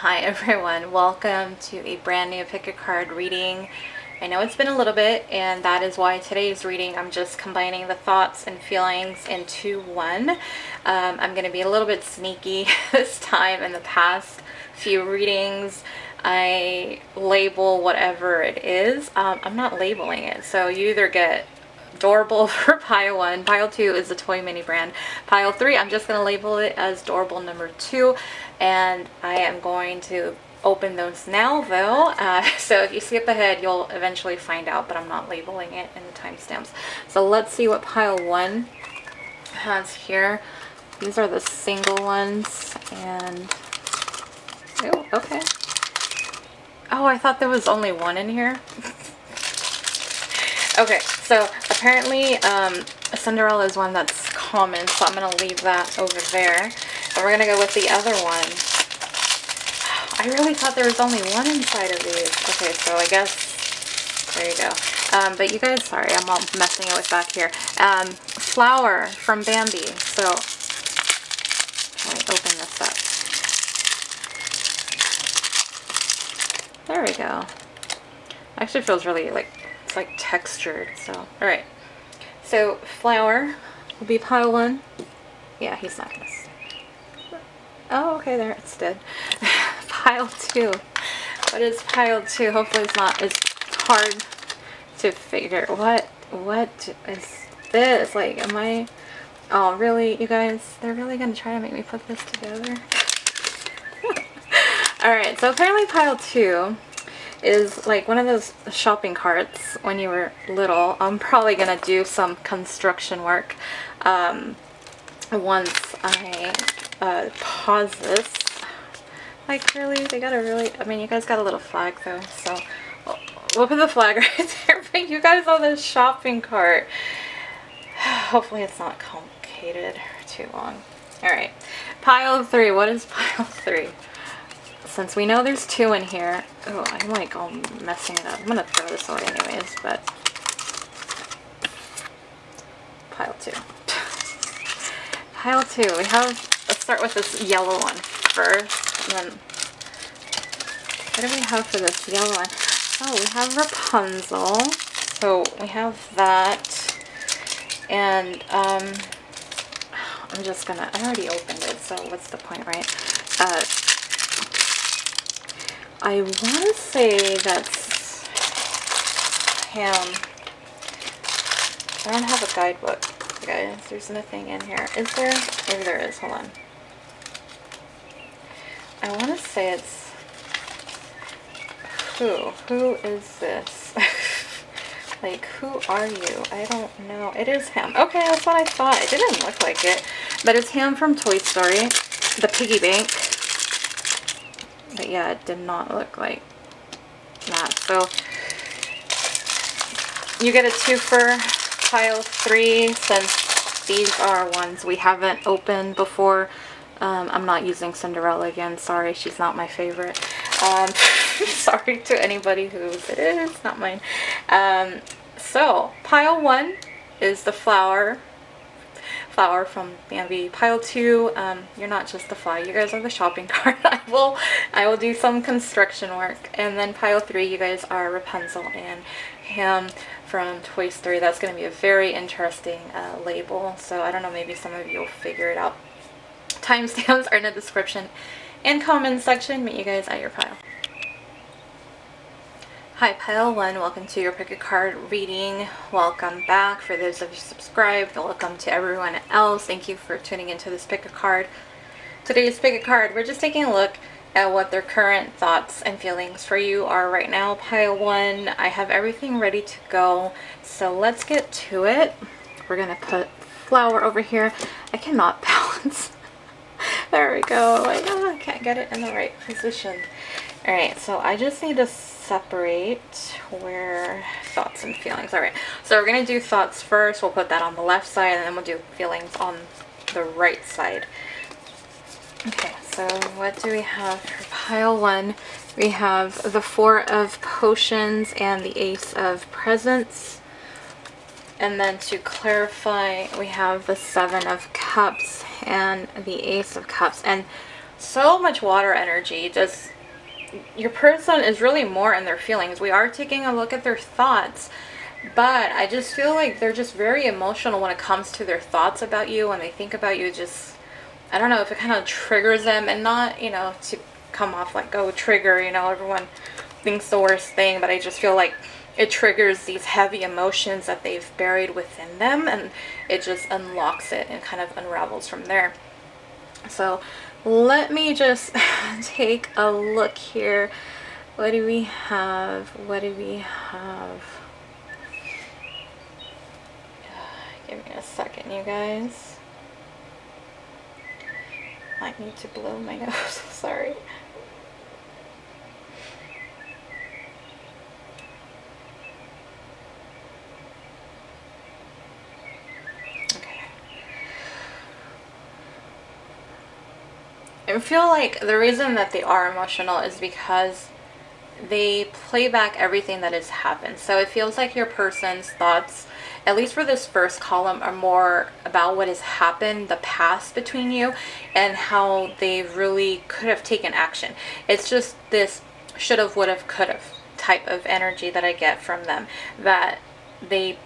Hi everyone, welcome to a brand new pick a card reading. I know it's been a little bit, and that is why today's reading I'm just combining the thoughts and feelings into one. I'm going to be a little bit sneaky this time. In the past few readings I label whatever it is. I'm not labeling it, so you either get Doorable for pile 1. Pile 2 is the toy mini brand. Pile 3, I'm just going to label it as Doorable number 2. And I am going to open those now though. So if you skip ahead, you'll eventually find out, but I'm not labeling it in the timestamps. So let's see what pile 1 has here. These are the single ones. And, oh, okay. Oh, I thought there was only one in here. Okay, so apparently Cinderella is one that's common, so I'm going to leave that over there. And we're going to go with the other one. I really thought there was only one inside of these. Okay, so I guess, there you go. But you guys, sorry, I'm all messing it with back here. Flower from Bambi. So, let me open this up. There we go. Actually feels really like textured. So, all right. So flower will be pile 1. Yeah, he's not gonna. Oh, okay, there it's dead. Pile 2. What is pile 2? Hopefully it's not as hard to figure. What is this? Like, am I? Oh, really, you guys? They're really gonna try to make me put this together. All right. So apparently pile 2 is like one of those shopping carts when you were little. I'm probably gonna do some construction work once I pause this. Like, really, they gotta really, I mean, you guys got a little flag though, so we'll put the flag right there. But you guys on this shopping cart. Hopefully it's not complicated or too long. All right, pile 3. What is pile 3? Since we know there's 2 in here. Oh, I'm like all messing it up. I'm gonna throw this away anyways, but pile 2. Pile 2. We have, let's start with this yellow one first. And then, what do we have for this yellow one? Oh, we have Rapunzel. So we have that. And I'm just gonna, I already opened it, so what's the point, right? I want to say that's ham. I don't have a guidebook, guys. There's nothing in here. Is there? Maybe there is. Hold on. I want to say it's who? Who is this? Like, who are you? I don't know. It is ham. Okay, that's what I thought. It didn't look like it, but it's ham from Toy Story, the piggy bank. But yeah, it did not look like that. So you get a 2 for pile 3 since these are ones we haven't opened before. I'm not using Cinderella again. Sorry, she's not my favorite. Sorry to anybody whose it is, not mine. So pile 1 is the flower from Bambi. Pile 2, you're not just the fly, you guys are the shopping cart. I will do some construction work. And then pile 3, you guys are Rapunzel and ham from Toy Story. That's going to be a very interesting label. So I don't know, maybe some of you will figure it out. Timestamps are in the description and comment section. Meet you guys at your pile. Hi pile 1, welcome to your pick a card reading. Welcome back. For those of you subscribed, welcome to everyone else. Thank you for tuning into this pick a card. Today's pick a card, we're just taking a look at what their current thoughts and feelings for you are right now. Pile 1, I have everything ready to go, so let's get to it. We're gonna put flower over here. I cannot balance. There we go. I can't get it in the right position. All right, so I just need to separate where thoughts and feelings. All right, so we're gonna do thoughts first. We'll put that on the left side, and then we'll do feelings on the right side. Okay, so what do we have for pile 1? We have the 4 of potions and the Ace of presents. And then to clarify, we have the 7 of cups and the Ace of cups. And so much water energy. Just your person is really more in their feelings. We are taking a look at their thoughts, but I just feel like they're just very emotional when it comes to their thoughts about you. When they think about you, just, I don't know if it kind of triggers them, and not, you know, to come off like, oh, trigger, you know, everyone thinks the worst thing, but I just feel like it triggers these heavy emotions that they've buried within them, and it just unlocks it and kind of unravels from there. So let me just take a look here. What do we have? What do we have? Give me a second, you guys. I need to blow my nose. Sorry. I feel like the reason that they are emotional is because they play back everything that has happened. So it feels like your person's thoughts, at least for this first column, are more about what has happened, the past between you, and how they really could have taken action. It's just this should have, would have, could have type of energy that I get from them, that they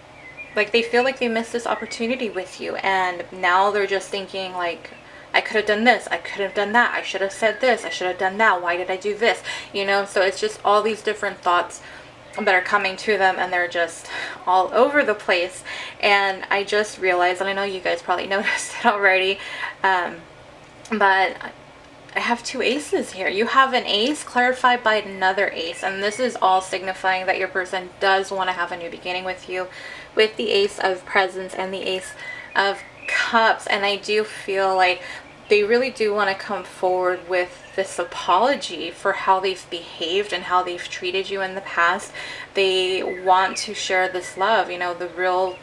feel like they missed this opportunity with you, and now they're just thinking like, I could have done this, I could have done that, I should have said this, I should have done that, why did I do this, you know? So it's just all these different thoughts that are coming to them, and they're just all over the place. And I just realized, and I know you guys probably noticed it already, but I have two aces here. You have an ace clarified by another ace, and this is all signifying that your person does want to have a new beginning with you, with the Ace of Presents and the Ace of Cups. And I do feel like they really do want to come forward with this apology for how they've behaved and how they've treated you in the past. They want to share this love. You know, the real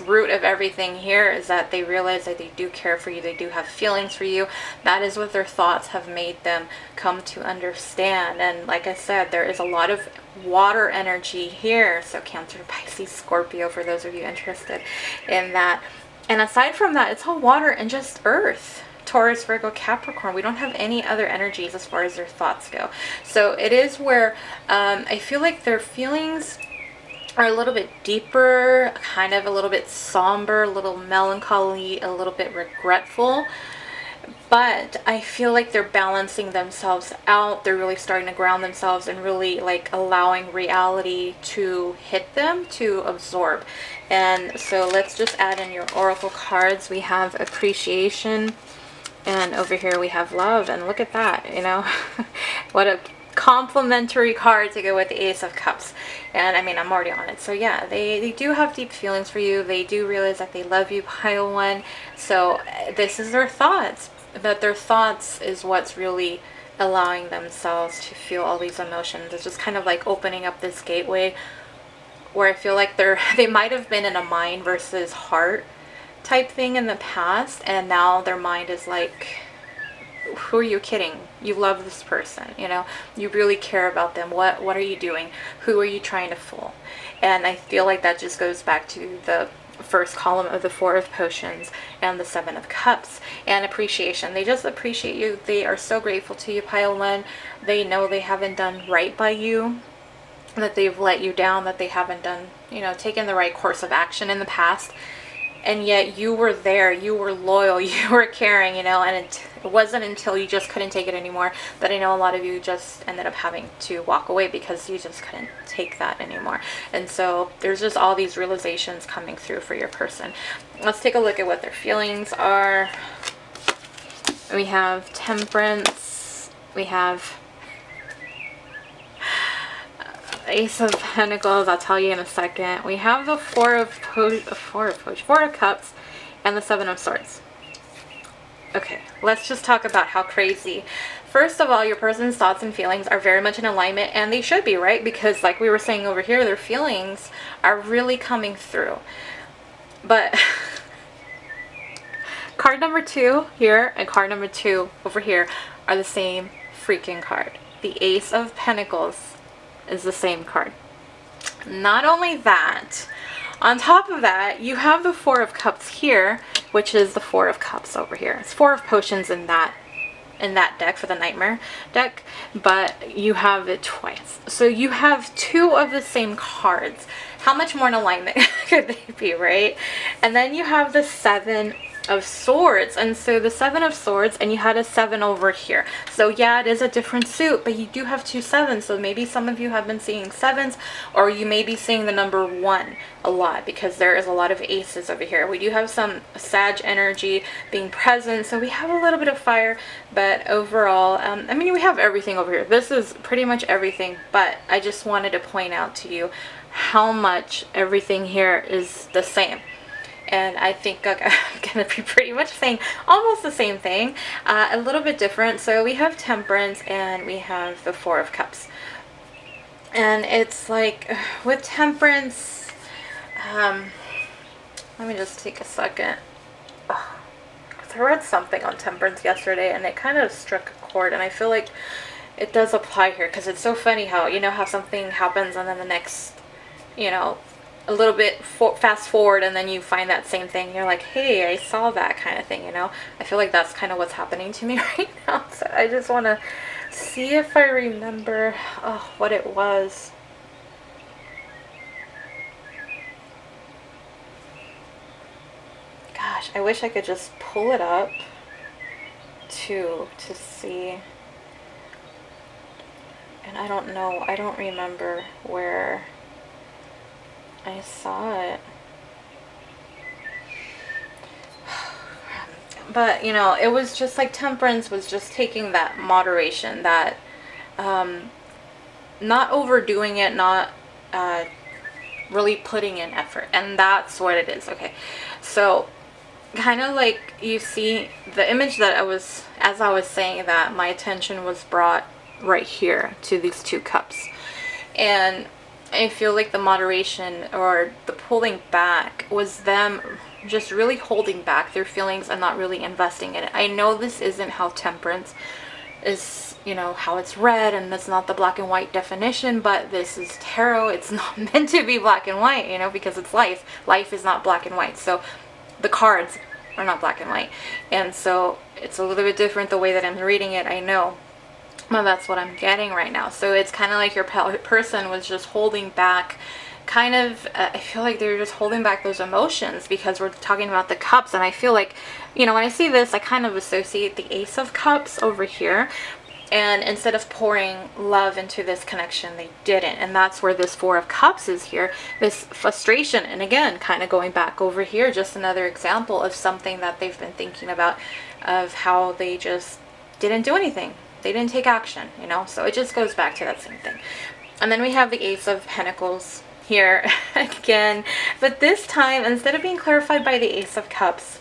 root of everything here is that they realize that they do care for you, they do have feelings for you. That is what their thoughts have made them come to understand. And like I said, there is a lot of water energy here, so Cancer, Pisces, Scorpio, for those of you interested in that. And aside from that, it's all water and just earth. Taurus, Virgo, Capricorn. We don't have any other energies as far as their thoughts go. So it is where I feel like their feelings are a little bit deeper, kind of a little bit somber, a little melancholy, a little bit regretful. But I feel like they're balancing themselves out. They're really starting to ground themselves and really like allowing reality to hit them, to absorb. And so let's just add in your oracle cards. We have appreciation, and over here we have love. And look at that, you know, what a complimentary card to go with the Ace of Cups. And I mean, I'm already on it. So yeah, they do have deep feelings for you. They do realize that they love you, pile one. So this is their thoughts. But their thoughts is what's really allowing themselves to feel all these emotions. It's just kind of like opening up this gateway where I feel like they might have been in a mind versus heart type thing in the past, and now their mind is like, who are you kidding? You love this person, you know, you really care about them. What are you doing? Who are you trying to fool? And I feel like that just goes back to the first column of the Four of Potions and the Seven of Cups, and appreciation. They just appreciate you. They are so grateful to you, pile one. They know they haven't done right by you, that they've let you down, that they haven't done, you know, taken the right course of action in the past. And yet you were there, you were loyal, you were caring, you know, and it wasn't until you just couldn't take it anymore that I know a lot of you just ended up having to walk away because you just couldn't take that anymore. And so there's just all these realizations coming through for your person. Let's take a look at what their feelings are. We have Temperance, we have Ace of Pentacles, I'll tell you in a second. We have the Four of Cups and the Seven of Swords. Okay, let's just talk about how crazy. First of all, your person's thoughts and feelings are very much in alignment, and they should be, right? Because like we were saying over here, their feelings are really coming through. But card number 2 here and card number 2 over here are the same freaking card. The Ace of Pentacles is the same card. Not only that, on top of that, you have the Four of Cups here, which is the Four of Cups over here. It's Four of Potions in that in that deck for the Nightmare deck, but you have it twice. So you have two of the same cards. How much more in alignment could they be, right? And then you have the Seven of Swords, and so the Seven of Swords, and you had a 7 over here. So yeah, it is a different suit, but you do have two 7s. So maybe some of you have been seeing 7s, or you may be seeing the number 1 a lot, because there is a lot of aces over here. We do have some Sag energy being present, so we have a little bit of fire, but overall, I mean, we have everything over here. This is pretty much everything, but I just wanted to point out to you how much everything here is the same. And I think I'm going to be pretty much saying almost the same thing, a little bit different. So we have Temperance and we have the Four of Cups. And it's like with Temperance, let me just take a second. Oh, I read something on Temperance yesterday and it kind of struck a chord, and I feel like it does apply here, because it's so funny how, you know, how something happens and then the next, you know, a little bit fast forward, and then you find that same thing. You're like, hey, I saw that kind of thing, you know? I feel like that's kind of what's happening to me right now. So I just want to see if I remember what it was. Gosh, I wish I could just pull it up to see. And I don't know. I don't remember where I saw it. But, you know, it was just like Temperance was just taking that moderation, that not overdoing it, not really putting in effort. And that's what it is. Okay. So kind of like you see the image that as I was saying that, my attention was brought right here to these two cups. And I feel like the moderation or the pulling back was them just really holding back their feelings and not really investing in it. I know this isn't how Temperance is, you know, how it's read, and that's not the black and white definition, but this is tarot. It's not meant to be black and white, you know, because it's life. Life is not black and white. So the cards are not black and white. And so it's a little bit different the way that I'm reading it, I know. Well, that's what I'm getting right now. So it's kind of like your person was just holding back, kind of, I feel like they're just holding back those emotions, because we're talking about the cups. And I feel like, you know, when I see this, I kind of associate the Ace of Cups over here. And instead of pouring love into this connection, they didn't. And that's where this Four of Cups is here, this frustration. And again, kind of going back over here, just another example of something that they've been thinking about, of how they just didn't do anything. They didn't take action, you know? So it just goes back to that same thing. And then we have the Ace of Pentacles here again. But this time, instead of being clarified by the Ace of Cups,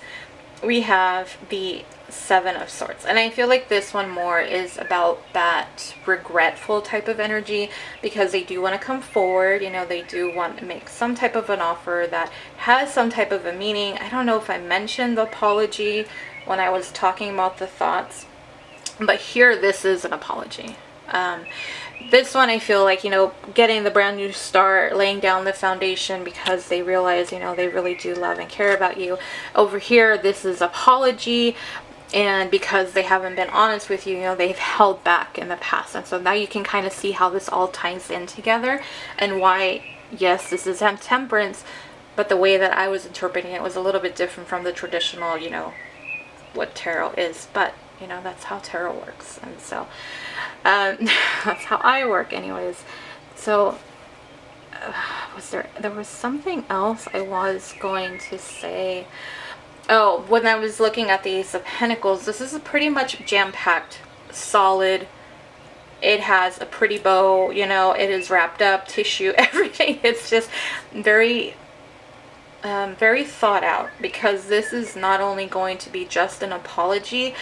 we have the Seven of Swords. And I feel like this one more is about that regretful type of energy, because they do want to come forward, you know, they do want to make some type of an offer that has some type of a meaning. I don't know if I mentioned the apology when I was talking about the thoughts, but here this is an apology. This one, I feel like, you know, getting the brand new start, laying down the foundation, because they realize, you know, they really do love and care about you. Over here, this is apology, and because they haven't been honest with you, you know, they've held back in the past. And so now you can kind of see how this all ties in together, and why, yes, this is Temperance, but the way that I was interpreting it was a little bit different from the traditional, you know, what tarot is. But you know, that's how tarot works. And so that's how I work anyways. So there was something else I was going to say. Oh, when I was looking at the Ace of Pentacles, this is pretty much jam-packed, solid. It has a pretty bow, you know, it is wrapped up, tissue, everything. It's just very very thought out, because this is not only going to be just an apology.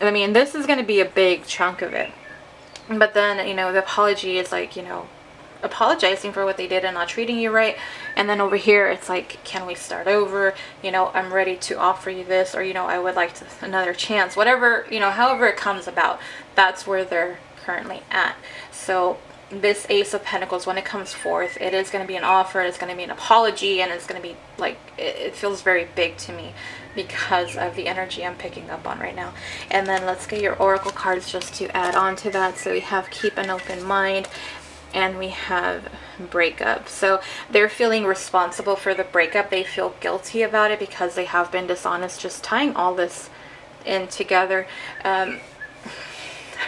I mean, this is going to be a big chunk of it. But then, you know, the apology is like, you know, apologizing for what they did and not treating you right. And then over here, it's like, can we start over? You know, I'm ready to offer you this, or, you know, I would like another chance. Whatever, you know, however it comes about, that's where they're currently at. So this Ace of Pentacles, when it comes forth, it is going to be an offer, it's going to be an apology, and it's going to be like, it feels very big to me. because of the energy I'm picking up on right now. And then let's get your oracle cards just to add on to that. So we have keep an open mind, and we have breakup. So they're feeling responsible for the breakup. They feel guilty about it because they have been dishonest. Just tying all this in together. I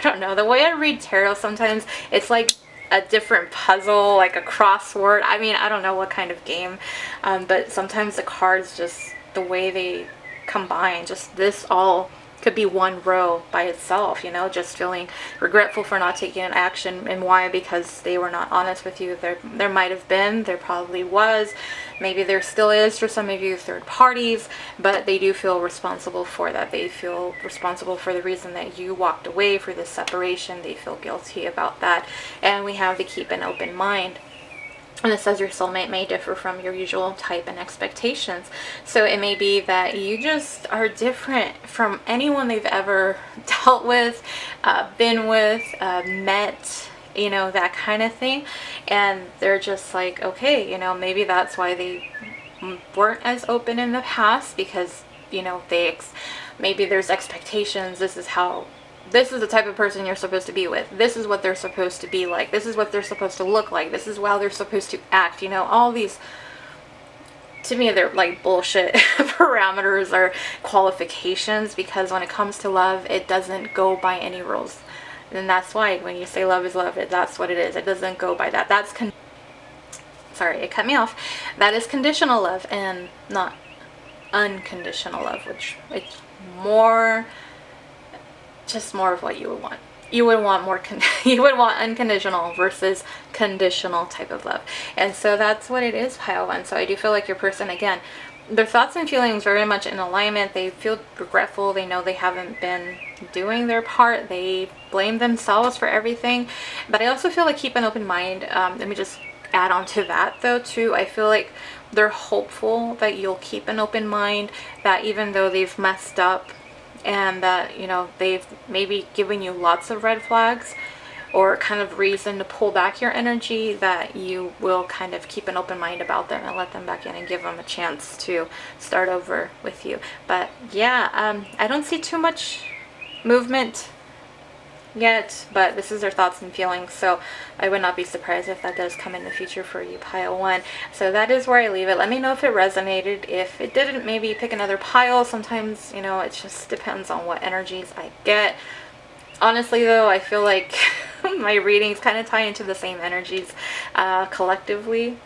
don't know, the way I read tarot sometimes, it's like a different puzzle, like a crossword. I mean, I don't know what kind of game, but sometimes the cards, just the way they combine, just this all could be one row by itself, you know, just feeling regretful for not taking an action. And why? Because they were not honest with you. There might have been, there probably was, maybe there still is for some of you third parties, but they do feel responsible for that. They feel responsible for the reason that you walked away, for this separation. They feel guilty about that. And we have to keep an open mind. And it says your soulmate may differ from your usual type and expectations. So it may be that you just are different from anyone they've ever dealt with, been with, met, you know, that kind of thing. And they're just like, okay, you know, maybe that's why they weren't as open in the past, because, you know, maybe there's expectations. This is the type of person you're supposed to be with. This is what they're supposed to be like. This is what they're supposed to look like. This is how they're supposed to act. You know, all these, to me, they're like bullshit parameters or qualifications, because when it comes to love, it doesn't go by any rules. And that's why when you say love is love, that's what it is. It doesn't go by that. Sorry, it cut me off. That is conditional love and not unconditional love, which it's more... just more of what you would want. You would want more, you would want unconditional versus conditional type of love. And so that's what it is, pile one. So I do feel like your person, again, their thoughts and feelings very much in alignment. They feel regretful. They know they haven't been doing their part. They blame themselves for everything. But I also feel like keep an open mind. Let me just add on to that though too. I feel like they're hopeful that you'll keep an open mind, that even though they've messed up, and that, you know, they've maybe given you lots of red flags or kind of reason to pull back your energy, that you will kind of keep an open mind about them and let them back in and give them a chance to start over with you. But yeah, I don't see too much movement yet, but this is their thoughts and feelings, so I would not be surprised if that does come in the future for you, pile one. So that is where I leave it. Let me know if it resonated. If it didn't, maybe pick another pile. Sometimes, you know, it just depends on what energies I get. Honestly though, I feel like my readings kind of tie into the same energies collectively,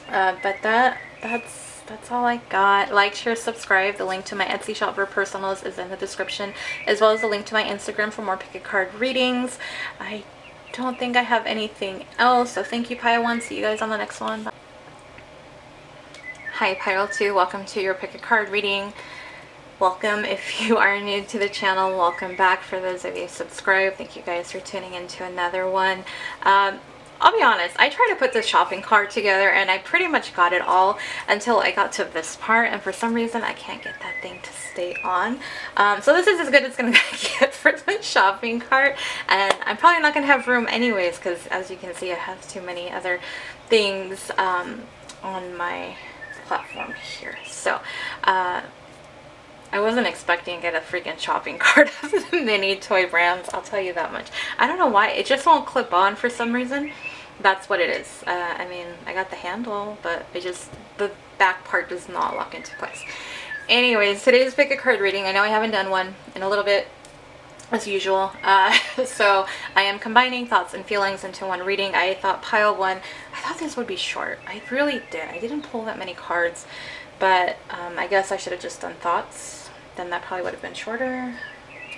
but that's all I got. Like, share, subscribe. The link to my Etsy shop for personals is in the description, as well as the link to my Instagram for more pick a card readings. I don't think I have anything else, so thank you, pile one. See you guys on the next one. Bye. Hi, pile two. Welcome to your pick a card reading. Welcome if you are new to the channel. Welcome back for those of you subscribed. Thank you guys for tuning into another one. I'll be honest, I tried to put this shopping cart together and I pretty much got it all until I got to this part, and for some reason I can't get that thing to stay on. So this is as good as it's gonna get for the shopping cart, and I'm probably not gonna have room anyways, because as you can see I have too many other things on my platform here. So I wasn't expecting to get a freaking shopping cart of the mini toy brands, I'll tell you that much. I don't know why, it just won't clip on for some reason. That's what it is. I mean, I got the handle, but the back part does not lock into place. Anyways, today's pick a card reading. I know I haven't done one in a little bit, as usual. So I am combining thoughts and feelings into one reading. I thought pile one, I thought this would be short. I really did. I didn't pull that many cards, but I guess I should have just done thoughts. Then that probably would have been shorter.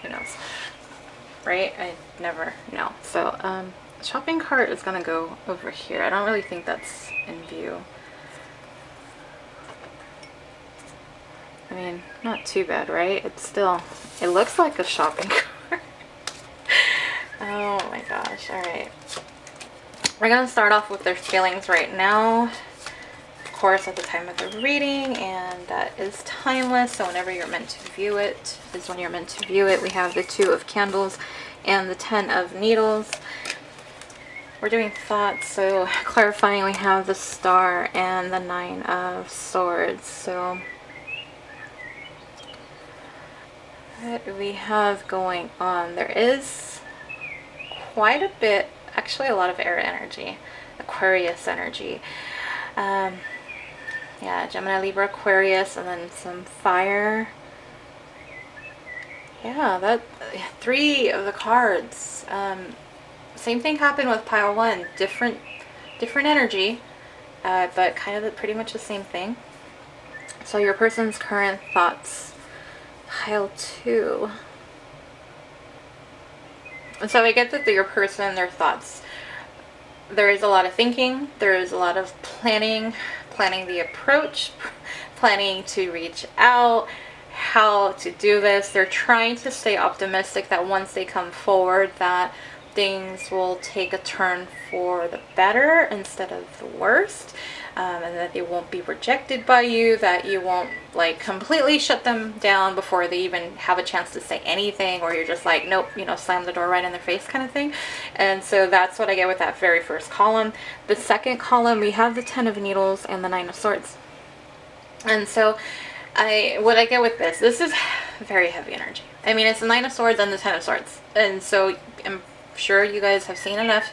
Who knows? Right? I never know. So shopping cart is gonna go over here. I don't really think that's in view. I mean, not too bad, right? It's still, it looks like a shopping cart. Oh my gosh. All right, we're gonna start off with their feelings right now, of course, at the time of the reading, and that is timeless. So whenever you're meant to view it is when you're meant to view it. We have the 2 of Candles and the 10 of Needles. We're doing thoughts, so clarifying, we have the Star and the 9 of Swords. So What do we have going on? There is quite a bit, actually a lot of air energy, Aquarius energy. Yeah, Gemini, Libra, Aquarius, and then some fire. Yeah, that 3 of the cards. Same thing happened with pile 1. Different energy, but kind of pretty much the same thing. So your person's current thoughts, pile 2. And so I get that your person, their thoughts, there is a lot of thinking, there is a lot of planning the approach, planning to reach out, how to do this. They're trying to stay optimistic that once they come forward that things will take a turn for the better instead of the worst, and that they won't be rejected by you, that you won't like completely shut them down before they even have a chance to say anything, or you're just like, nope, you know, slam the door right in their face kind of thing. And so that's what I get with that very first column. The second column, we have the 10 of Needles and the 9 of Swords. And so what I get with this is very heavy energy. I mean, it's the 9 of Swords and the 10 of Swords. And so I'm sure you guys have seen enough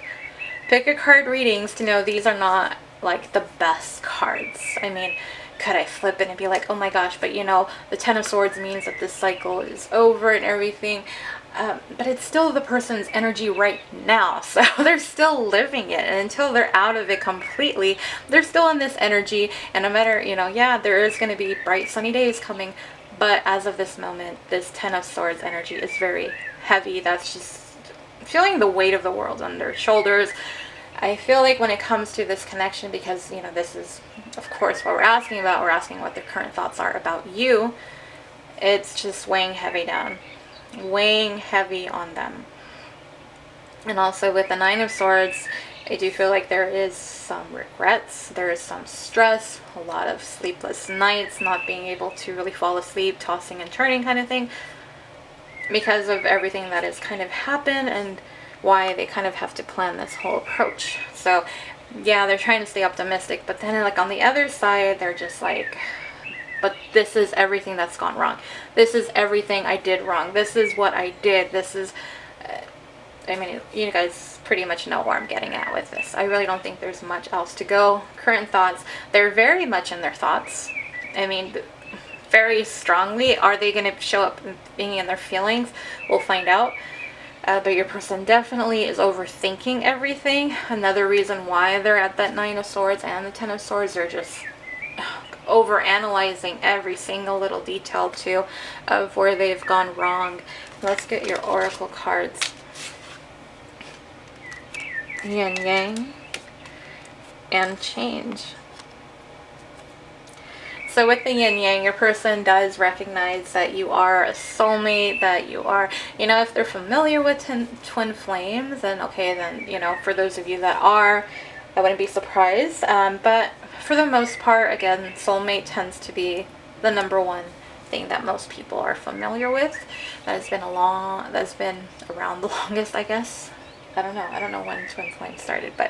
pick a card readings to know these are not like the best cards. I mean, could I flip it and be like, oh my gosh, but you know, the 10 of Swords means that this cycle is over and everything. But it's still the person's energy right now. So they're still living it. And until they're out of it completely, they're still in this energy. And no matter, you know, yeah, there is going to be bright sunny days coming. But as of this moment, this 10 of Swords energy is very heavy. That's just feeling the weight of the world on their shoulders. I feel like when it comes to this connection, because, you know, this is, of course, what we're asking about. We're asking what their current thoughts are about you. It's just weighing heavy down. Weighing heavy on them. And also with the 9 of Swords, I do feel like there is some regrets, there is some stress, a lot of sleepless nights, not being able to really fall asleep, tossing and turning kind of thing, because of everything that has kind of happened and why they kind of have to plan this whole approach. So yeah, they're trying to stay optimistic, but then like on the other side, they're just like, but this is everything that's gone wrong. This is everything I did wrong. This is what I did. This is, I mean, you guys pretty much know where I'm getting at with this. I really don't think there's much else to go. Current thoughts, they're very much in their thoughts. I mean, very strongly. Are they going to show up being in their feelings? We'll find out. But your person definitely is overthinking everything. Another reason why they're at that 9 of Swords and the 10 of Swords, they're just over analyzing every single little detail too of where they've gone wrong. Let's get your oracle cards. Yin Yang and Change. So with the yin yang, your person does recognize that you are a soulmate, that you are, you know, if they're familiar with twin flames, then okay, then, you know, for those of you that are, I wouldn't be surprised. But for the most part, again, soulmate tends to be the #1 thing that most people are familiar with. That's been around the longest, I guess. I don't know when twin flames started, but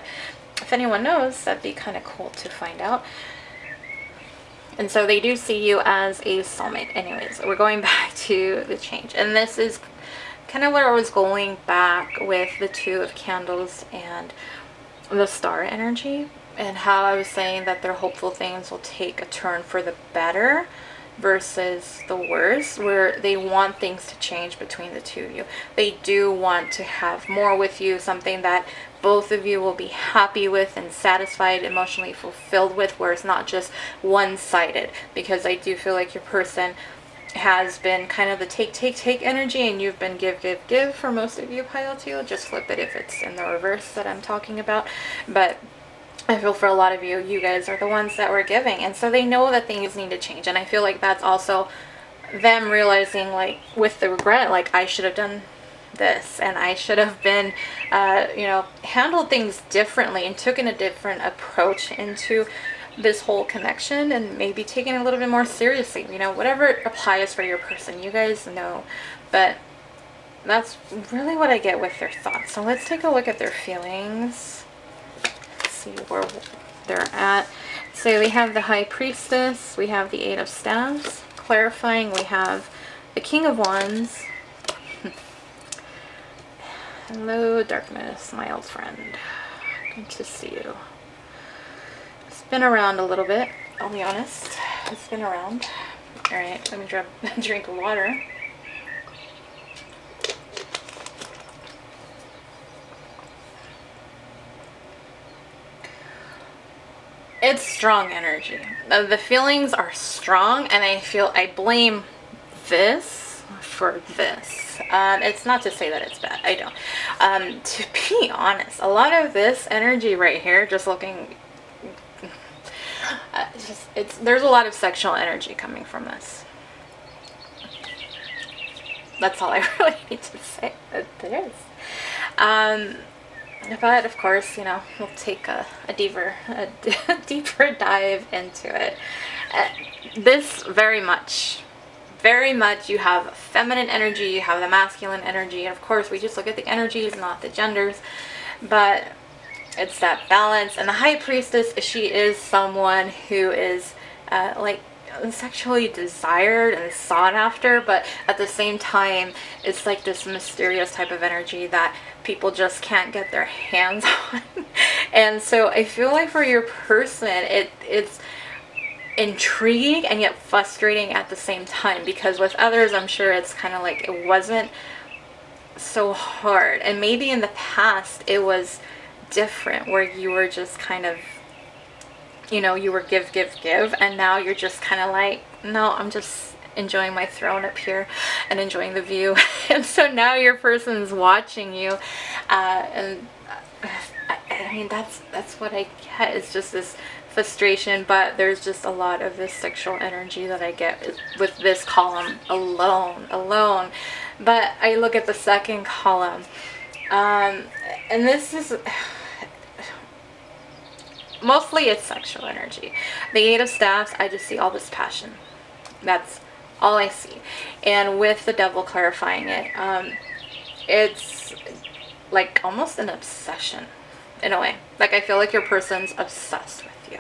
if anyone knows, that'd be kind of cool to find out. And so they do see you as a soulmate. Anyways, we're going back to the change. And this is kind of where I was going back with the 2 of Candles and the star energy, and how I was saying that their hopeful things will take a turn for the better versus the worse, where they want things to change between the 2 of you. They do want to have more with you, something that both of you will be happy with and satisfied, emotionally fulfilled with, where it's not just one-sided. Because I do feel like your person has been kind of the take energy, and you've been give for most of you, pile 2. Just flip it if it's in the reverse that I'm talking about. But I feel for a lot of you, you guys are the ones that were giving, and so they know that things need to change. And I feel like that's also them realizing, like, with the regret, like, I should have done this, and I should have been, you know, handled things differently and taken a different approach into this whole connection, and maybe taking it a little bit more seriously. You know, whatever applies for your person, you guys know. But that's really what I get with their thoughts. So let's take a look at their feelings. See where they're at. So we have the High Priestess, we have the 8 of Staves. Clarifying, we have The King of Wands. Hello, darkness, my old friend. Good to see you. It's been around a little bit, I'll be honest. It's been around. Alright, let me grab a drink of water. It's strong energy. The feelings are strong, and I blame this for this. It's not to say that it's bad. I don't. To be honest, a lot of this energy right here, just looking, there's a lot of sexual energy coming from this. That's all I really need to say. There is. But of course, you know, we'll take a deeper dive into it. This very much, you have feminine energy, you have the masculine energy, and of course we just look at the energies, not the genders, but it's that balance. And the High Priestess, she is someone who is like sexually desired and sought after, but at the same time it's like this mysterious type of energy that people just can't get their hands on. And so I feel like for your person, it's intriguing and yet frustrating at the same time, because with others I'm sure it's kind of like it wasn't so hard, and maybe in the past it was different where you were just kind of, you know, you were give, and now you're just kind of like, no, I'm just enjoying my throne up here and enjoying the view. And so now your person's watching you, and I mean, that's what I get. It's just this frustration, but there's just a lot of this sexual energy that I get with this column alone. But I look at the second column, and this is mostly it's sexual energy. The Eight of Staffs, I just see all this passion. That's all I see. And with the Devil clarifying it, it's like almost an obsession in a way. Like I feel like your person's obsessed with you.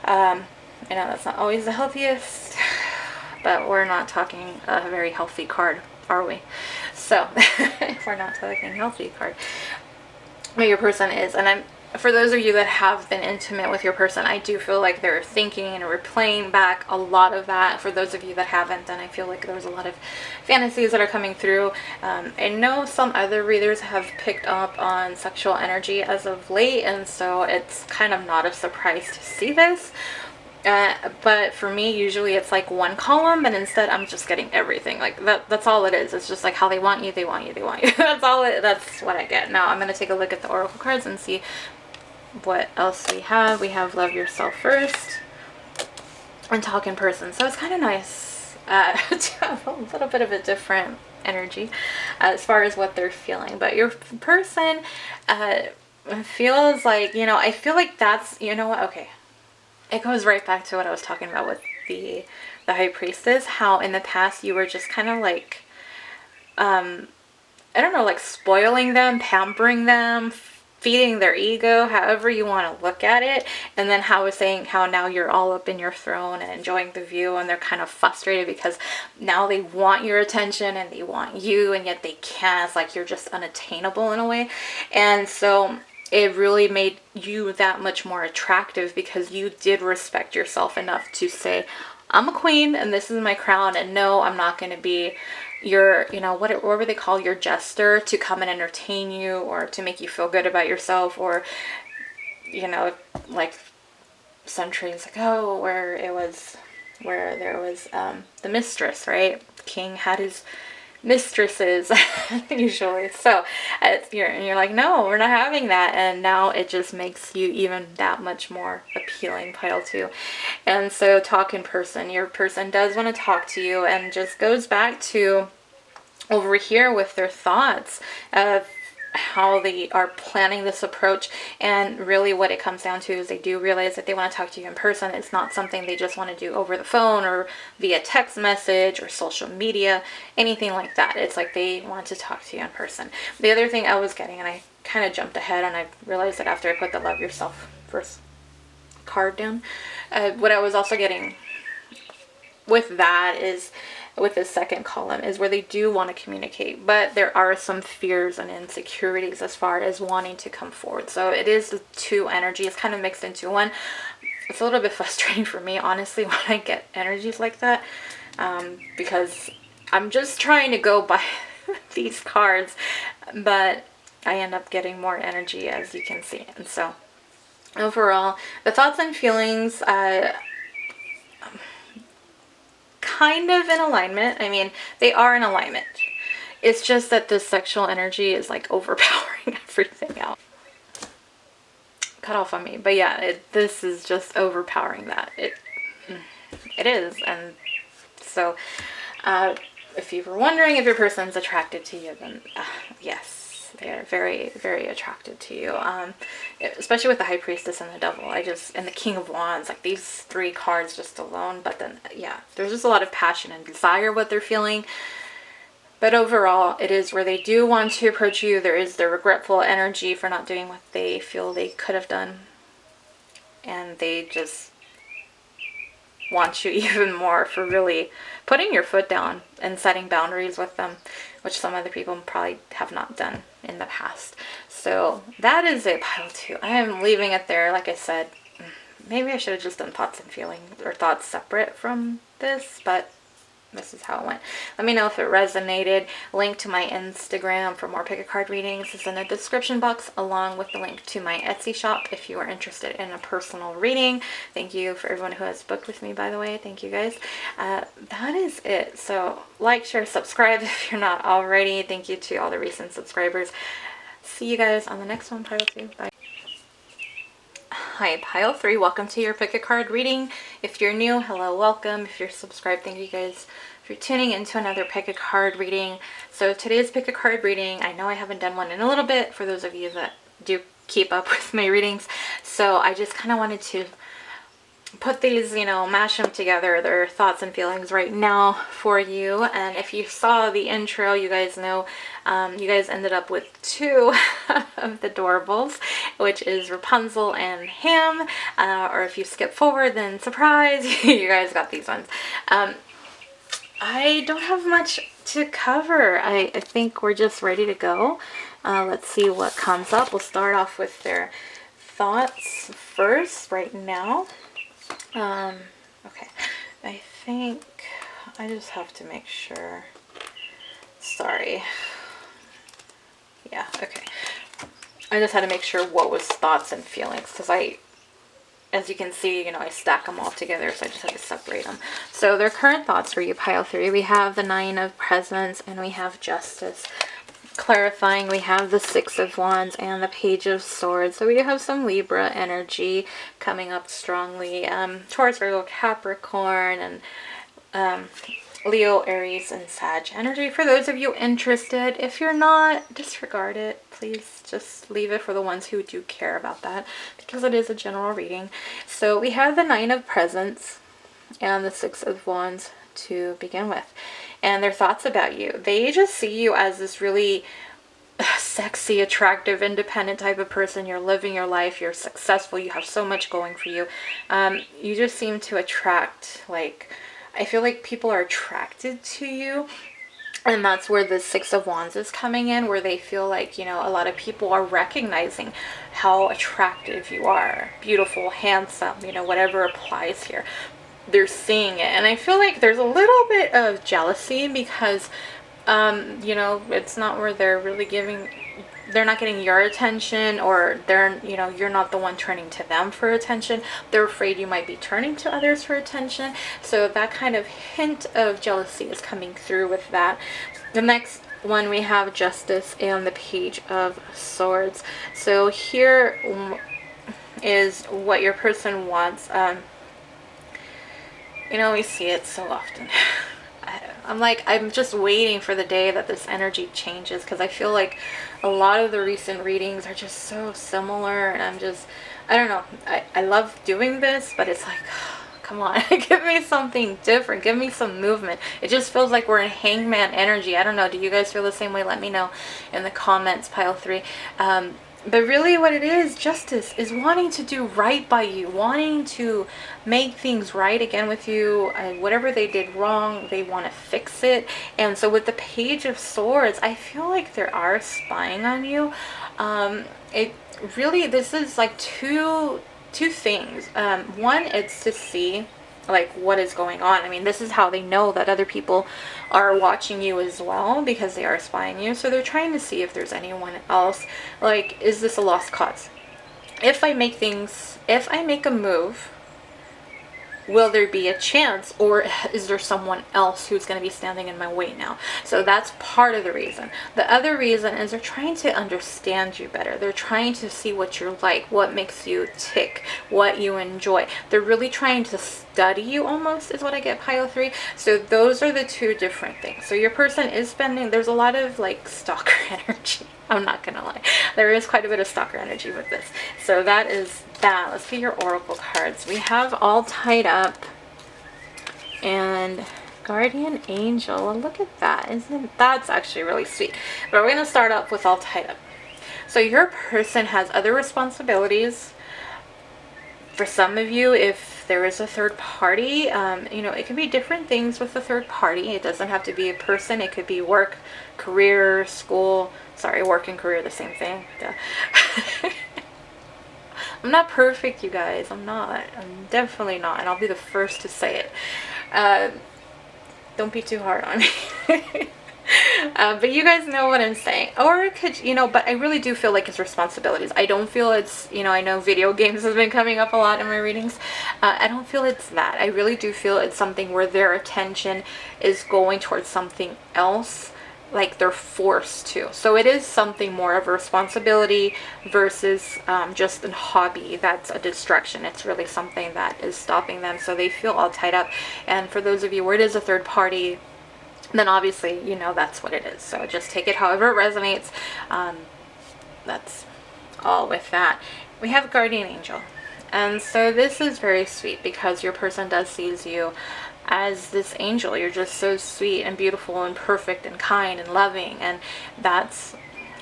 I know that's not always the healthiest, but we're not talking a very healthy card, are we? So we're not talking healthy card. But your person is, and for those of you that have been intimate with your person, I do feel like they're thinking and replaying back a lot of that. For those of you that haven't, then I feel like there's a lot of fantasies that are coming through. I know some other readers have picked up on sexual energy as of late, and so it's kind of not a surprise to see this. But for me, usually it's like one column, and instead I'm just getting everything. Like that's all it is. It's just like how they want you, they want you, they want you. That's what I get. Now I'm going to take a look at the oracle cards and see what else we have. We have Love Yourself First and Talk in Person. So it's kind of nice to have a little bit of a different energy as far as what they're feeling. But your person feels like, you know, I feel like that's, you know what, okay. It goes right back to what I was talking about with the High Priestess, how in the past you were just kind of like, I don't know, like spoiling them, pampering them, feeding their ego, however you want to look at it. And then how I was saying how now you're all up in your throne and enjoying the view, and they're kind of frustrated because now they want your attention and they want you, and yet they can't. It's like you're just unattainable in a way. And so it really made you that much more attractive because you did respect yourself enough to say, I'm a queen and this is my crown, and no, I'm not going to be your, you know, what were they call, your jester to come and entertain you or to make you feel good about yourself, or, you know, like some trains like, oh, where there was the mistress, right? The king had his mistresses usually. So you're like, no, we're not having that. And now it just makes you even that much more appealing, pile two. And so Talk in Person, your person does want to talk to you, and just goes back to over here with their thoughts of how they are planning this approach. And really what it comes down to is they do realize that they want to talk to you in person. It's not something they just want to do over the phone or via text message or social media, anything like that. It's like they want to talk to you in person. The other thing I was getting, and I kind of jumped ahead and I realized that after I put the Love Yourself First card down, what I was also getting with that is with this second column is where they do want to communicate, but there are some fears and insecurities as far as wanting to come forward. So it is the two energies kind of mixed into one. It's a little bit frustrating for me, honestly, when I get energies like that, because I'm just trying to go by these cards, but I end up getting more energy, as you can see. And so overall, the thoughts and feelings, kind of in alignment. I mean, they are in alignment. It's just that this sexual energy is like overpowering everything else. Cut off on me. But yeah, this is just overpowering that. It is. And so if you were wondering if your person's attracted to you, then yes, they are very, very attracted to you. Especially with the High Priestess and the Devil. And the King of Wands, like these three cards just alone. But then, yeah, there's just a lot of passion and desire what they're feeling. But overall, it is where they do want to approach you. There is the regretful energy for not doing what they feel they could have done. And they just want you even more for really putting your foot down and setting boundaries with them, which some other people probably have not done in the past. So that is it, pile 2. I am leaving it there. Like I said, maybe I should have just done thoughts and feelings, or thoughts separate from this, but this is how it went. Let me know if it resonated. Link to my Instagram for more pick-a-card readings is in the description box, along with the link to my Etsy shop if you are interested in a personal reading. Thank you for everyone who has booked with me, by the way. Thank you, guys. That is it. So like, share, subscribe if you're not already. Thank you to all the recent subscribers. See you guys on the next one, pile 2. Bye. Hi, pile 3. Welcome to your pick-a-card reading. If you're new, hello, welcome. If you're subscribed, thank you guys for tuning into another pick-a-card reading. So today's pick-a-card reading, I know I haven't done one in a little bit for those of you that do keep up with my readings. So I just kind of wanted to put these, mash them together, their thoughts and feelings right now for you. And if you saw the intro, you guys know you guys ended up with 2 of the Doorables, which is Rapunzel and Ham. Or if you skip forward, then surprise, you guys got these ones. I don't have much to cover. I think we're just ready to go. Let's see what comes up. We'll start off with their thoughts first right now. Okay, I think I just have to make sure. Sorry. Yeah, okay. I just had to make sure what was thoughts and feelings, because as you can see, I stack them all together, so I just had to separate them. So their current thoughts for you, pile 3. We have the 9 of Presents, and we have Justice. Clarifying, we have the 6 of Wands and the Page of Swords. So we have some Libra energy coming up strongly. Taurus, Virgo, Capricorn, and Leo, Aries, and Sag energy. For those of you interested, if you're not, disregard it. Please just leave it for the ones who do care about that, because it is a general reading. So we have the 9 of Presents and the 6 of Wands to begin with, and their thoughts about you. They just see you as this really sexy, attractive, independent type of person. You're living your life, you're successful, you have so much going for you. You just seem to attract, I feel like people are attracted to you. And that's where the 6 of Wands is coming in, where they feel like, a lot of people are recognizing how attractive you are. Beautiful, handsome, whatever applies here. They're seeing it. And I feel like there's a little bit of jealousy because, it's not where they're really they're not getting your attention, or you're not the one turning to them for attention. They're afraid you might be turning to others for attention. So that kind of hint of jealousy is coming through with that. The next one, we have Justice and the Page of Swords. So here is what your person wants. We see it so often. I'm just waiting for the day that this energy changes, because I feel like a lot of the recent readings are just so similar, and I don't know. I love doing this, but it's like, come on, give me something different. Give me some movement. It just feels like we're in hangman energy. I don't know. Do you guys feel the same way? Let me know in the comments, pile 3. But really what it is, justice, is wanting to do right by you, wanting to make things right again with you. Whatever they did wrong, they want to fix it. And so with the Page of Swords, I feel like there are spying on you. It really, this is like two things. One, it's to see like what is going on. I mean, this is how they know that other people are watching you as well, because they are spying you. So they're trying to see if there's anyone else. Like, is this a lost cause? If I make a move, will there be a chance, or is there someone else who's going to be standing in my way now? So that's part of the reason. The other reason is they're trying to understand you better. They're trying to see what you're like, what makes you tick, what you enjoy. They're really trying to study you, almost, is what I get, pile 3. So those are the two different things. So your person is spending, there's a lot of like stalker energy. I'm not gonna lie, there is quite a bit of stalker energy with this. So that is that. Let's get your oracle cards. We have All Tied Up and Guardian Angel. Well, look at that. That's actually really sweet. But we're gonna start off with All Tied Up. So your person has other responsibilities. For some of you, if there is a third party, you know, it can be different things with the third party. It doesn't have to be a person. It could be work, career, school. Sorry, work and career, the same thing. I'm not perfect, you guys. I'm not. I'm definitely not. And I'll be the first to say it. Don't be too hard on me. But you guys know what I'm saying. Or it could, you know, but I really do feel like it's responsibilities. I don't feel it's, you know, I know video games has been coming up a lot in my readings. I don't feel it's that. I really do feel it's something where their attention is going towards something else, like they're forced to. So it is something more of a responsibility versus just a hobby that's a distraction. It's really something that is stopping them. So they feel all tied up. And for those of you where it is a third party, then obviously, you know, that's what it is. So just take it however it resonates. That's all with that. We have Guardian Angel. And so this is very sweet because your person does sees you as this angel. You're just so sweet and beautiful and perfect and kind and loving. And that's,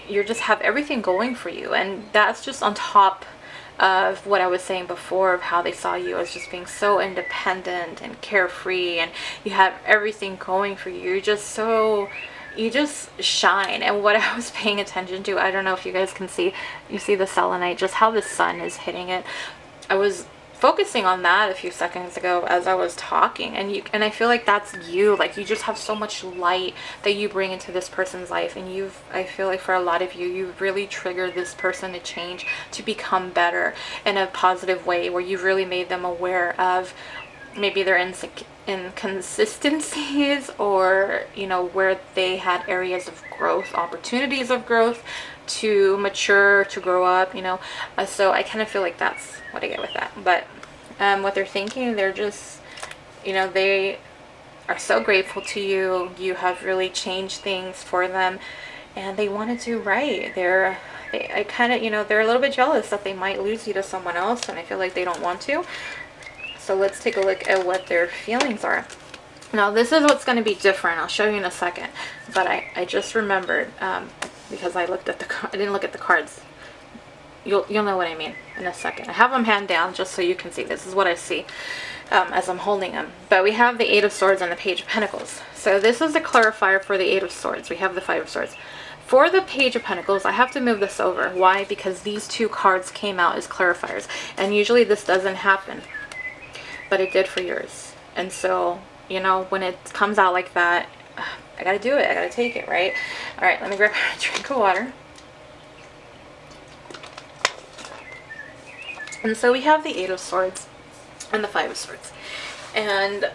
you just have everything going for you. And that's just on top of what I was saying before of how they saw you as just being so independent and carefree, and you have everything going for you. You're just so, you just shine. And what I was paying attention to, I don't know if you guys can see, you see the selenite, just how the sun is hitting it. I was focusing on that a few seconds ago as I was talking, and I feel like that's you. Like, you just have so much light that you bring into this person's life, and I feel like for a lot of you, you've really triggered this person to change, to become better in a positive way, where you've really made them aware of maybe their inconsistencies, or, you know, where they had areas of growth, opportunities of growth to mature, to grow up, you know. So I kind of feel like that's what I get with that. But what they're thinking, they're just, you know, they are so grateful to you. You have really changed things for them, and they want to do right. I kind of, you know, they're a little bit jealous that they might lose you to someone else, and I feel like they don't want to. So let's take a look at what their feelings are. Now, this is what's going to be different. I'll show you in a second. But I just remembered, because I didn't look at the cards. You'll know what I mean in a second. I have them hand down just so you can see. This is what I see as I'm holding them. But we have the Eight of Swords and the Page of Pentacles. So this is the clarifier for the Eight of Swords. We have the Five of Swords. For the Page of Pentacles, I have to move this over. Why? Because these two cards came out as clarifiers. And usually this doesn't happen. But it did for yours. And so, you know, when it comes out like that, I gotta do it. I gotta take it, right? All right, let me grab a drink of water. And so we have the Eight of Swords and the Five of Swords. And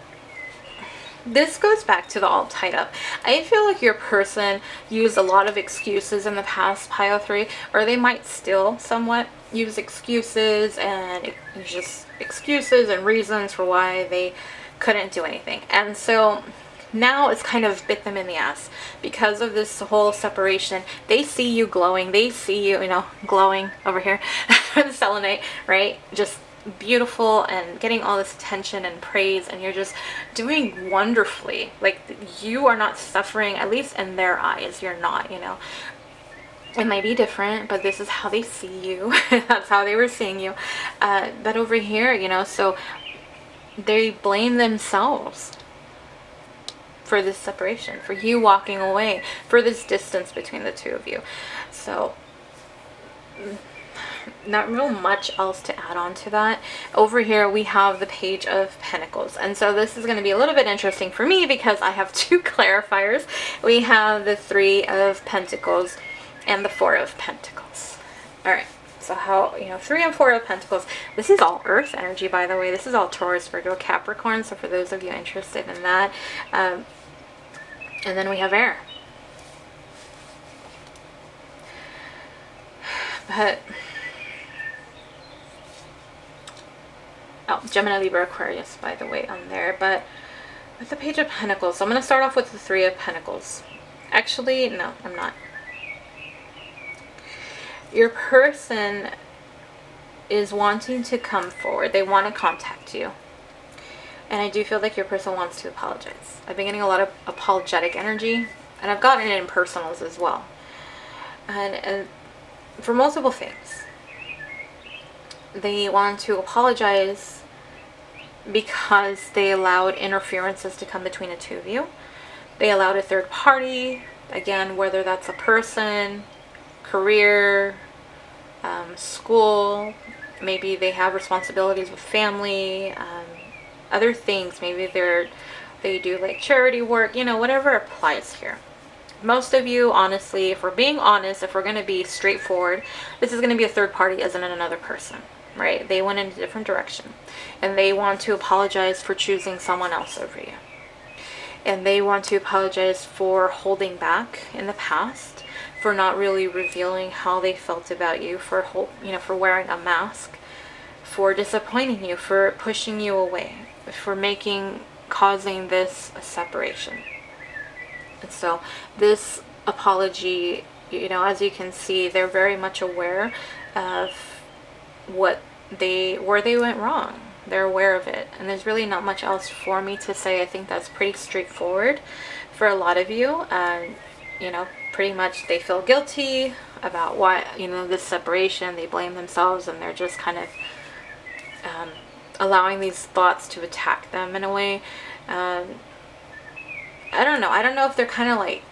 this goes back to the All Tied Up. I feel like your person used a lot of excuses in the past, pile 3, or they might still somewhat use excuses, and just excuses and reasons for why they couldn't do anything. And so now it's kind of bit them in the ass because of this whole separation. They see you glowing. They see you, you know, glowing over here for the selenite, right? Just beautiful and getting all this attention and praise, and you're just doing wonderfully. Like, you are not suffering, at least in their eyes. You're not, you know. It might be different, but this is how they see you. That's how they were seeing you. But over here, you know, so they blame themselves for this separation, for you walking away, for this distance between the two of you. So not real much else to add on to that. Over here we have the Page of Pentacles, and so this is going to be a little bit interesting for me because I have two clarifiers. We have the Three of Pentacles and the Four of Pentacles. All right, so how, you know, Three and Four of Pentacles, this is all earth energy, by the way. This is all Taurus, Virgo, Capricorn, so for those of you interested in that. And then we have air. But oh, Gemini, Libra, Aquarius, by the way, on there. But with the Page of Pentacles, so I'm going to start off with the Three of Pentacles. Actually, no, I'm not. Your person is wanting to come forward. They want to contact you. And I do feel like your person wants to apologize. I've been getting a lot of apologetic energy, and I've gotten it in personals as well. And for multiple things. They want to apologize because they allowed interferences to come between the two of you. They allowed a third party, again, whether that's a person, career, school, maybe they have responsibilities with family, other things, maybe they do like charity work, you know, whatever applies here. Most of you, honestly, if we're being honest, if we're going to be straightforward, this is going to be a third party as in another person, right? They went in a different direction, and they want to apologize for choosing someone else over you. And they want to apologize for holding back in the past, for not really revealing how they felt about you, for wearing a mask, for disappointing you, for pushing you away, for causing this separation. And so this apology, you know, as you can see, they're very much aware of where they went wrong. They're aware of it, and there's really not much else for me to say. I think that's pretty straightforward for a lot of you. You know, pretty much they feel guilty about why, you know, this separation. They blame themselves, and they're just kind of allowing these thoughts to attack them in a way. I don't know. I don't know if they're kind of like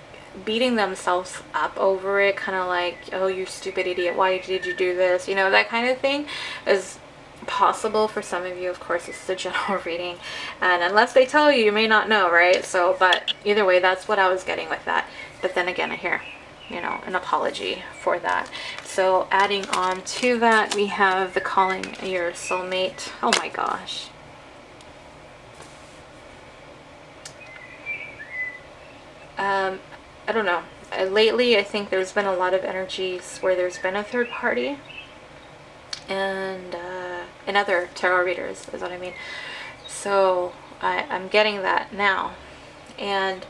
beating themselves up over it, kind of like, oh, you stupid idiot, why did you do this? You know, that kind of thing is possible for some of you. Of course, this is a general reading, and unless they tell you, you may not know, right? So, but either way, that's what I was getting with that. But then again, I hear, you know, an apology for that. So adding on to that, we have the Calling Your Soulmate. Oh my gosh. I don't know. Lately, I think there's been a lot of energies where there's been a third party, and in other tarot readers is what I mean. So I'm getting that now, and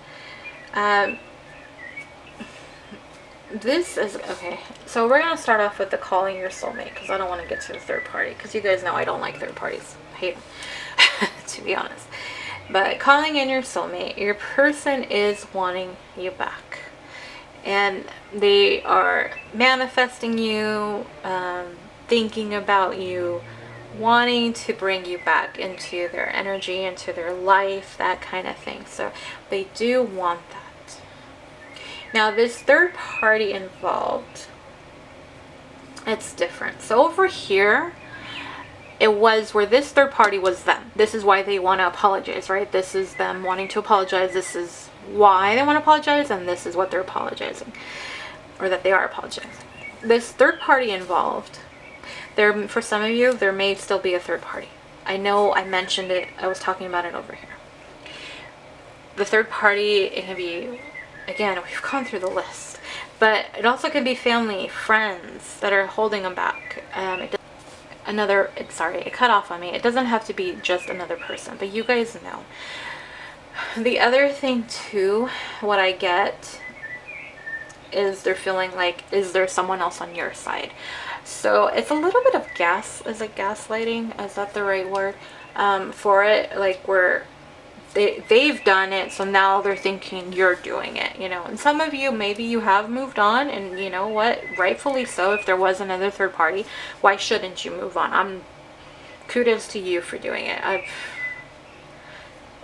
this is okay. So we're gonna start off with the Calling Your Soulmate, because I don't want to get to the third party, because you guys know I don't like third parties. I hate them, to be honest. But calling in your soulmate, your person is wanting you back, and they are manifesting you, thinking about you, wanting to bring you back into their energy, into their life, that kind of thing. So they do want that. Now this third party involved, it's different. So over here, it was where this third party was them. This is why they want to apologize, right? This is them wanting to apologize. This is why they want to apologize, and this is what they're apologizing, or that they are apologizing. This third party involved, there, for some of you, there may still be a third party. I know I mentioned it. I was talking about it over here. The third party, it can be, again, we've gone through the list, but it also can be family, friends that are holding them back. It cut off on me. It doesn't have to be just another person, but you guys know. The other thing too, what I get is they're feeling like, is there someone else on your side? So it's a little bit of gaslighting, is that the right word for it? Like, where they've done it, so now they're thinking you're doing it, you know. And some of you, maybe you have moved on, and you know what, rightfully so. If there was another third party, why shouldn't you move on? Kudos to you for doing it.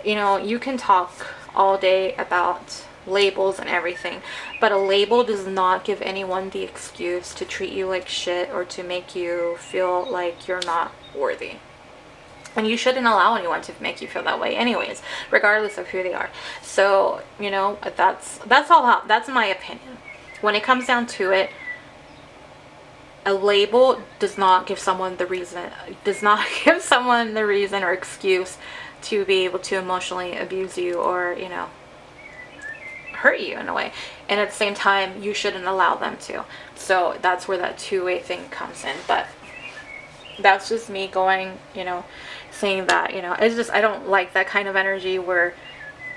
You know, you can talk all day about labels and everything, but a label does not give anyone the excuse to treat you like shit or to make you feel like you're not worthy. And you shouldn't allow anyone to make you feel that way anyways, regardless of who they are. So, you know, that's my opinion. When it comes down to it, a label does not give someone the reason or excuse to be able to emotionally abuse you or, you know, hurt you in a way. And at the same time, you shouldn't allow them to. So that's where that two-way thing comes in. But that's just me going, you know, saying that, you know, it's just, I don't like that kind of energy where,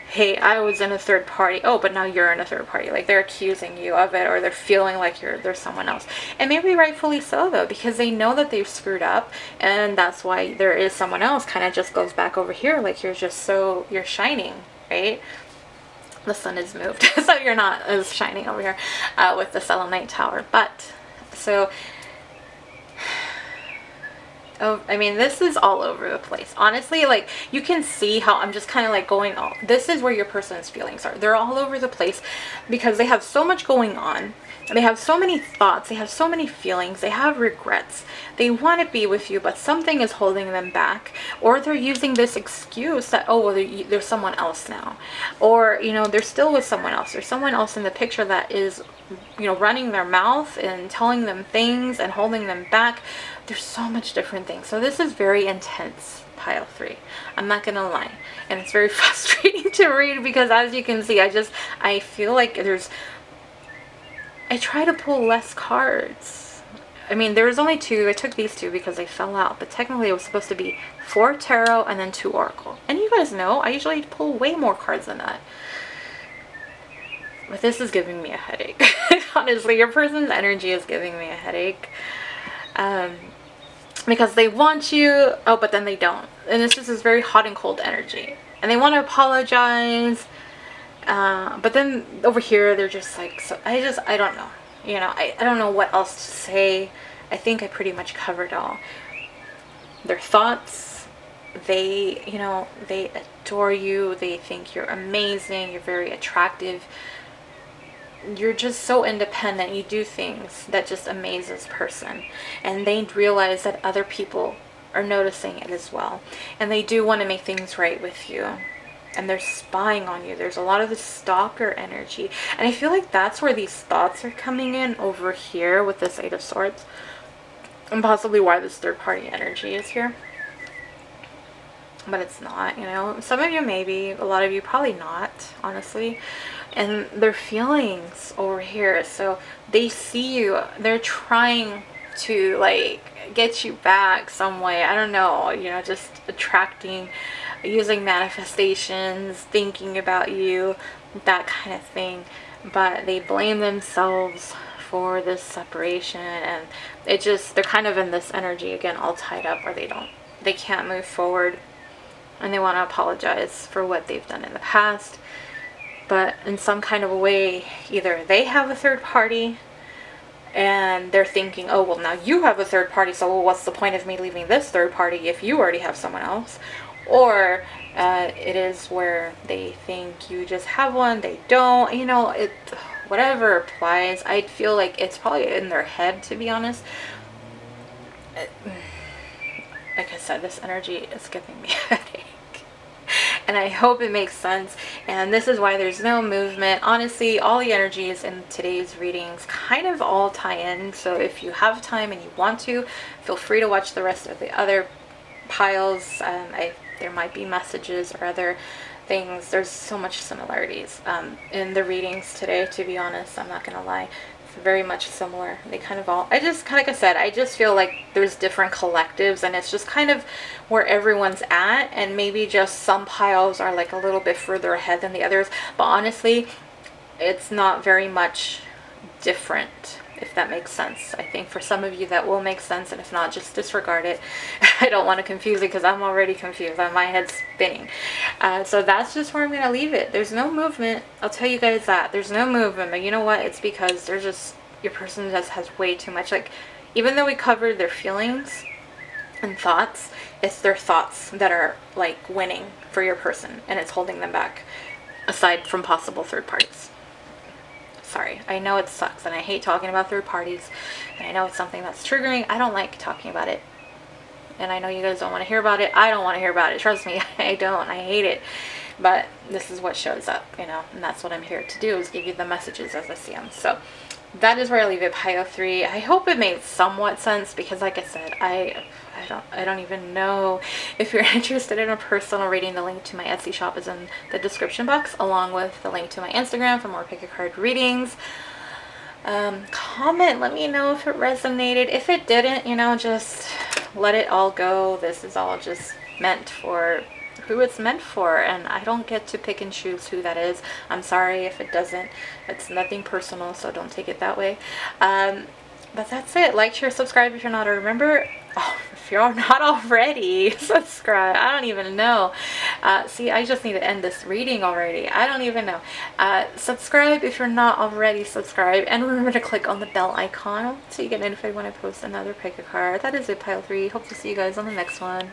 hey, I was in a third party, oh, but now you're in a third party. Like, they're accusing you of it, or they're feeling like there's someone else. And maybe rightfully so, though, because they know that they've screwed up, and that's why there is someone else. Kind of just goes back over here, like you're shining, right? The sun is moved, so you're not as shining over here with the selenite tower. But, so, oh, I mean, this is all over the place. Honestly, like, you can see how I'm just kind of like going, oh, this is where your person's feelings are. They're all over the place because they have so much going on. They have so many thoughts. They have so many feelings. They have regrets. They want to be with you, but something is holding them back. Or they're using this excuse that, oh, well, there's someone else now. Or, you know, they're still with someone else. There's someone else in the picture that is, you know, running their mouth and telling them things and holding them back. There's so much different things. So this is very intense, pile 3. I'm not gonna lie. And it's very frustrating to read because, as you can see, I feel like I try to pull less cards. I mean, there was only 2. I took these 2 because they fell out. But technically, it was supposed to be 4 tarot and then 2 oracle. And you guys know, I usually pull way more cards than that. But this is giving me a headache. Honestly, your person's energy is giving me a headache. Because they want you, oh, but then they don't. And it's just this very hot and cold energy. And they want to apologize. But then over here, they're just like, so I don't know. You know, I don't know what else to say. I think I pretty much covered all. Their thoughts, they, you know, they adore you. They think you're amazing. You're very attractive. You're just so independent. You do things that just amaze this person. And they realize that other people are noticing it as well. And they do want to make things right with you. And they're spying on you. There's a lot of this stalker energy. And I feel like that's where these thoughts are coming in over here with this 8 of Swords. And possibly why this third party energy is here. But it's not, you know. Some of you maybe, a lot of you probably not, honestly. And their feelings over here. So they see you. They're trying to, like, get you back some way. I don't know, you know, just attracting, using manifestations, thinking about you, that kind of thing. But they blame themselves for this separation, and it just, they're kind of in this energy again, all tied up, where they can't move forward, and they want to apologize for what they've done in the past. But in some kind of a way, either they have a third party and they're thinking, oh, well, now you have a third party, so well, what's the point of me leaving this third party if you already have someone else? Or it is where they think you just have one, they don't, you know, whatever applies. I feel like it's probably in their head, to be honest. Like I said, this energy is giving me a headache. And I hope it makes sense. And this is why there's no movement. Honestly, all the energies in today's readings kind of all tie in. So if you have time and you want to, feel free to watch the rest of the other piles. There might be messages or other things. There's so much similarities in the readings today, to be honest. I'm not going to lie. Very much similar. They kind of all, like I said, I just feel like there's different collectives, and it's just kind of where everyone's at, and maybe just some piles are like a little bit further ahead than the others, but honestly, it's not very much different. if that makes sense. I think for some of you that will make sense, and if not, just disregard it. I don't want to confuse it because I'm already confused. My head's spinning. So that's just where I'm going to leave it. There's no movement. I'll tell you guys that. There's no movement. But you know what? It's because they're just, your person just has way too much. Like, even though we covered their feelings and thoughts, it's their thoughts that are like winning for your person, and it's holding them back, aside from possible third parties. Sorry, I know it sucks, and I hate talking about third parties, and I know it's something that's triggering. I don't like talking about it, and I know you guys don't want to hear about it. I don't want to hear about it. Trust me, I don't. I hate it. But this is what shows up, you know, and that's what I'm here to do, is give you the messages as I see them. So that is where I leave it, pile 3. I hope it made somewhat sense, because like I said, I don't even know. If you're interested in a personal reading, the link to my Etsy shop is in the description box, along with the link to my Instagram for more pick a card readings. Comment, let me know if it resonated. If it didn't, you know, just let it all go. This is all just meant for who it's meant for, and I don't get to pick and choose who that is. I'm sorry if it doesn't. It's nothing personal, so don't take it that way. But that's it. Like, share, subscribe if you're not. Or remember, if you're not already, subscribe. I don't even know. See, I just need to end this reading already. I don't even know. Subscribe if you're not already. Subscribe, and remember to click on the bell icon so you get notified when I post another pick a card. That is it, pile 3. Hope to see you guys on the next one. Bye.